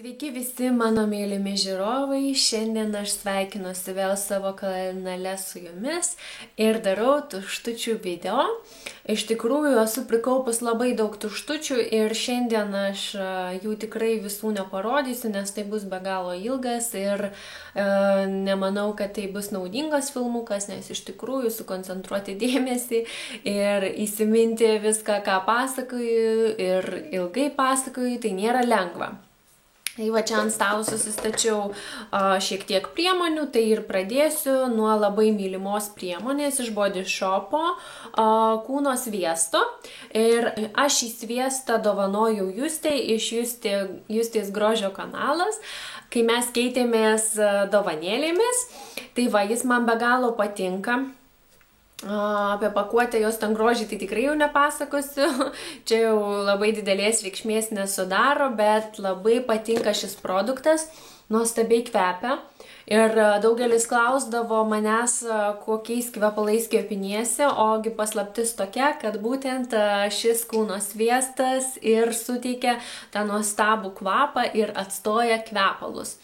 Sveiki visi mano mylimi žiūrovai, šiandien aš sveikinuosi vėl savo kanale su jumis ir darau tuštučių video. Iš tikrųjų esu prikaupus labai daug tuštučių ir šiandien aš jų tikrai visų neparodysiu, nes tai bus be galo ilgas ir nemanau, kad tai bus naudingas filmukas, nes iš tikrųjų sukoncentruoti dėmesį ir įsiminti viską, ką pasakoju ir ilgai pasakoju, tai nėra lengva. Tai va čia ant stalo susistačiau šiek tiek priemonių, tai ir pradėsiu nuo labai mylimos priemonės iš Body Shopo kūno sviesto. Ir aš šį sviestą dovanojau Justei iš Justės grožio kanalas, kai mes keitėmės dovanėlėmis. Tai va, jis man be galo patinka. Apie pakuotę jos ten grožį tai tikrai jau nepasakosiu, čia jau labai didelės reikšmės nesudaro, bet labai patinka šis produktas, nuostabiai kvepia ir daugelis klausdavo manęs, kokiais kvepalais kvepiniesi, ogi paslaptis tokia, kad būtent šis kūno sviestas ir suteikia tą nuostabų kvapą ir atstoja kvepalus.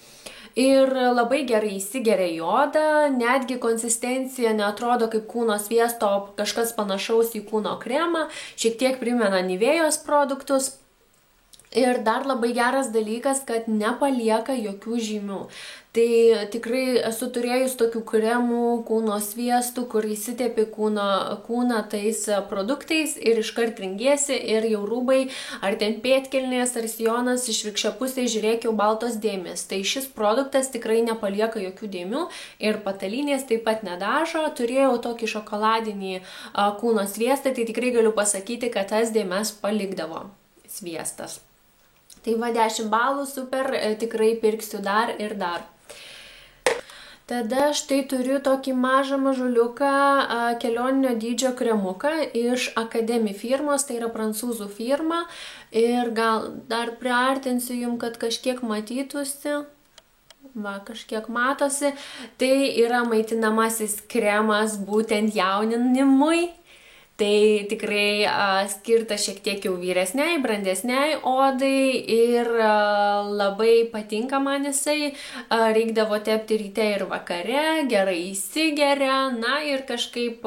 Ir labai gerai įsigeria į odą, netgi konsistencija neatrodo kaip kūno sviesto, kažkas panašaus į kūno kremą, šiek tiek primena Nivėjos produktus. Ir dar labai geras dalykas, kad nepalieka jokių žymių. Tai tikrai esu turėjus tokių kremų, kūno sviestų, kur įsitepi kūną tais produktais ir iškart rengiesi ir jau rūbai, ar ten pėdkelnės, ar sijonas iš virkščio pusės, žiūrėk, jau baltos dėmės. Tai šis produktas tikrai nepalieka jokių dėmių ir patalynės taip pat nedažo. Turėjau tokį šokoladinį kūno sviestą, tai tikrai galiu pasakyti, kad tas dėmes palikdavo sviestas. Tai va 10 balų, super, tikrai pirksiu dar ir dar. Tada štai turiu tokį mažą mažuliuką kelioninio dydžio kremuką iš Academy firmos, tai yra prancūzų firma. Ir gal dar priartinsiu jums, kad kažkiek matytųsi. Va, kažkiek matosi. Tai yra maitinamasis kremas būtent jauninimui. Tai tikrai skirta šiek tiek jau vyresniai, brandesniai odai ir labai patinka man jisai. Reikdavo tepti ryte ir vakare, gerai įsigeria, na ir kažkaip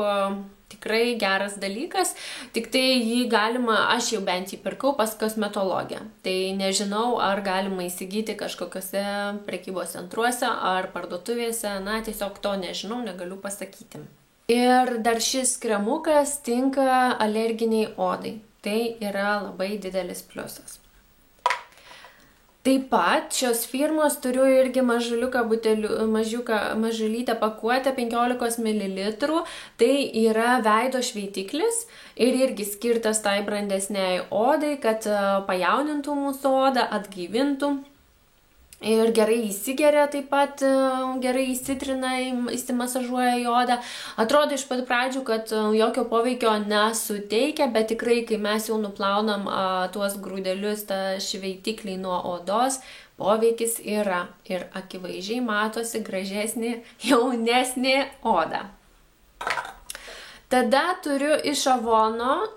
tikrai geras dalykas. Tik tai jį galima, aš jau bent jį pirkau pas kosmetologę. Tai nežinau, ar galima įsigyti kažkokiuose prekybos centruose ar parduotuvėse, na tiesiog to nežinau, negaliu pasakyti. Ir dar šis kremukas tinka alerginiai odai. Tai yra labai didelis pliusas. Taip pat šios firmos turiu irgi mažulytę pakuotę 15 ml. Tai yra veido šveitiklis ir irgi skirtas tai brandesniai odai, kad pajaunintų mūsų odą, atgaivintų. Ir gerai įsigeria, taip pat gerai įsitrina, įsimasažuoja į odą. Atrodo iš pat pradžių, kad jokio poveikio nesuteikia, bet tikrai, kai mes jau nuplaunam tuos grūdelius, tą šveitiklį nuo odos, poveikis yra. Ir akivaizdžiai matosi gražesnė, jaunesnė oda. Tada turiu iš Avono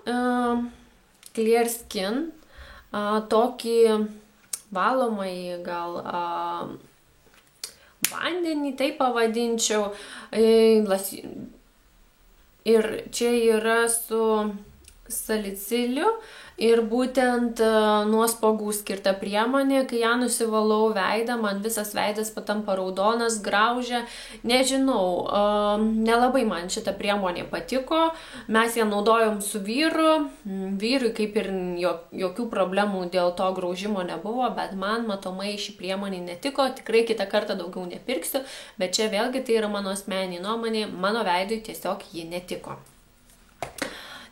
Clear Skin tokį valomai gal vandenį, taip pavadinčiau. Ir čia yra su saliciliu ir būtent nuo spuogų skirta priemonė. Kai ją nusivalau veidą, man visas veidas patampa raudonas, graužia. Nežinau, nelabai man šita priemonė patiko. Mes ją naudojom su vyru. Vyrui kaip ir jokių problemų dėl to graužimo nebuvo, bet man matomai ši priemonė netiko. Tikrai kitą kartą daugiau nepirksiu, bet čia vėlgi tai yra mano asmeninė nuomonė. Mano veidui tiesiog ji netiko.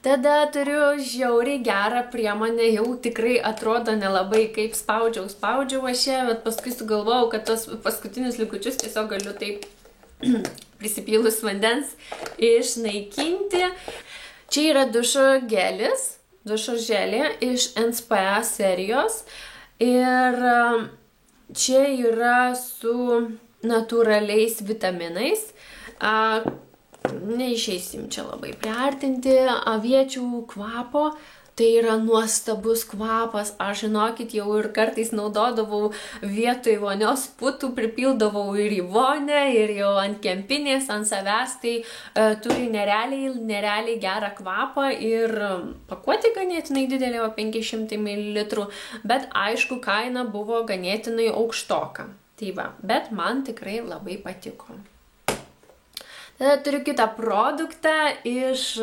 Tada turiu žiauriai gerą priemonę, jau tikrai atrodo nelabai kaip spaudžiau aš ją, bet paskui sugalvojau, kad tos paskutinius likučius tiesiog galiu taip prisipylus vandens išnaikinti. Čia yra dušo želė iš NSPA serijos ir čia yra su natūraliais vitaminais. Neišeisim čia labai priartinti aviečių kvapo, Tai yra nuostabus kvapas, aš žinokit, jau ir kartais naudodavau vietoj vonios putų, pripildavau ir į vonę, ir jau ant kempinės, ant savęs, tai turi nerealiai gerą kvapą ir pakuotė ganėtinai didelė, 500 ml, bet aišku, kaina buvo ganėtinai aukštoka. Tai va, bet man tikrai labai patiko. Tada turiu kitą produktą iš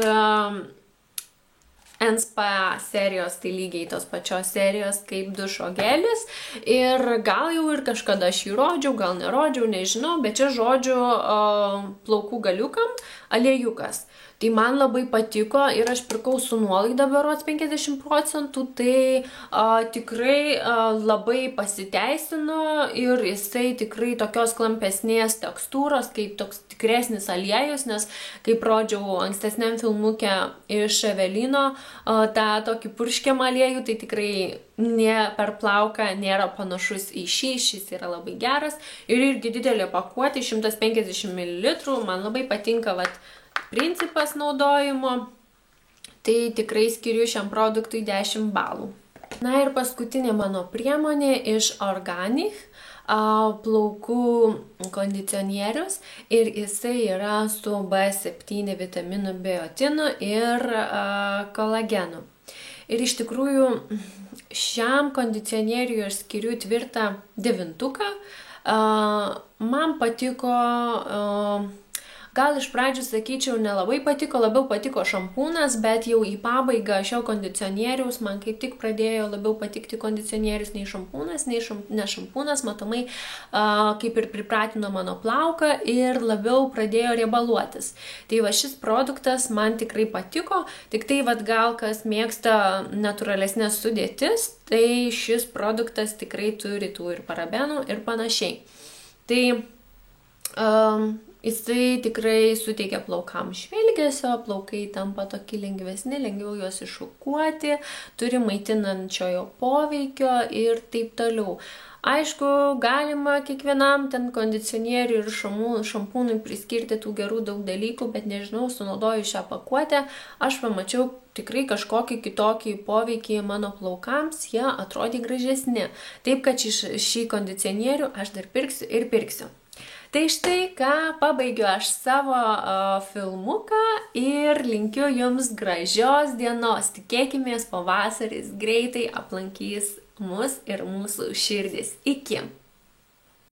NSPA serijos, tai lygiai tos pačios serijos kaip dušo gelis ir gal jau ir kažkada aš jį rodžiau, gal nerodžiau, nežinau, bet čia žodžiu plaukų galiukam aliejukas. Tai man labai patiko ir aš pirkau su nuolaida berods 50%, tai tikrai labai pasiteisino ir jisai tikrai tokios klampesnės tekstūros, kaip toks tikresnis aliejus, nes kaip rodžiau ankstesniam filmuke iš Evelino, tą tokį purškiamą aliejų, tai tikrai ne per plauką nėra panašus į šį, šis yra labai geras ir irgi didelė pakuotė, 150 ml, man labai patinka principas naudojimo, tai tikrai skiriu šiam produktui 10 balų. Na ir paskutinė mano priemonė iš Organic, plaukų kondicionierius ir jisai yra su B7 vitaminu biotinu ir kolagenu. Ir iš tikrųjų šiam kondicionieriui aš skiriu tvirtą 9. Man patiko, gal iš pradžių sakyčiau, nelabai patiko, labiau patiko šampūnas, bet jau į pabaigą šio kondicionieriaus man kaip tik pradėjo labiau patikti kondicionierius nei šampūnas, nes šampūnas matomai kaip ir pripratino mano plauką ir labiau pradėjo riebaluotis. Tai va šis produktas man tikrai patiko, tik tai gal kas mėgsta natūralesnės sudėtis, tai šis produktas tikrai turi tų ir parabenų ir panašiai. Tai jisai tikrai suteikia plaukams švilgesio, plaukai tampa tokie lengvesni, lengviau juos iššukuoti, turi maitinančiojo poveikio ir taip toliau. Aišku, galima kiekvienam ten kondicionieriui ir šampūnui priskirti tų gerų daug dalykų, bet nežinau, sunaudoju šią pakuotę, aš pamačiau tikrai kažkokį kitokį poveikį mano plaukams, jie atrodė gražesni. Taip, kad šį kondicionierių aš dar pirksiu ir pirksiu. Tai štai ką, pabaigiu aš savo filmuką ir linkiu jums gražios dienos. Tikėkimės, pavasaris greitai aplankys mus ir mūsų širdis. Iki!